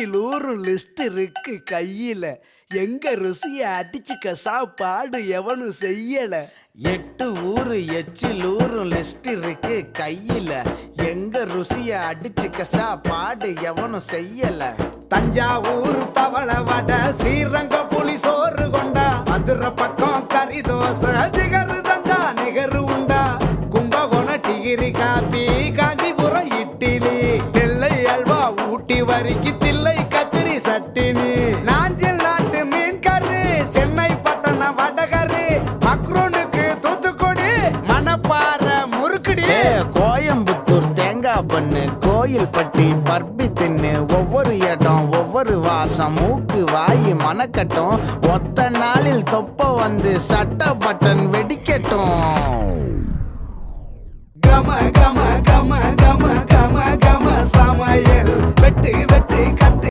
எட்டில் ஊரும் லிஸ்ட் இருக்கு கையில. எங்க ருசிய அடிச்சுக்க சாப்பாடு எவனும் செய்யல. 8 ஊரு எச்சில் ஊரும் லிஸ்ட் இருக்கு கையில. எங்க ருசிய அடிச்சுக்க சாப்பாடு எவனும் செய்யல. தஞ்சாவூர் தவள வடை, ஸ்ரீரங்க புலி சோறு கொண்டா, மதுரை பக்கம் கறி தோசை, ஜிகரு தண்டா நிகரு உண்டா, கும்பகோணம் டிகிரி காப்பி, காஞ்சிபுரம் இட்லி, நெல்லை அல்வா ஊட்டி வரிக்கு தில்லை கத்திரி சட்டினி, நாஞ்சில் நாட்டு மீன் கறி, சென்னை பட்டணம் வடகரி, மக்ரூனுக்கு தூத்துக்குடி, மணப்பாறை முறுக்குடி, கோயம்புத்தூர் தேங்காய் பண்ணு, கோயில் பட்டி பர்பி தின்னு, ஒவ்வொரு இடம் ஒவ்வொரு வாசம், மூக்கு வாயி மணக்கட்டும், ஒத்த நாளில் தொப்ப வந்து சட்ட பட்டன் வெடிக்கட்டும்.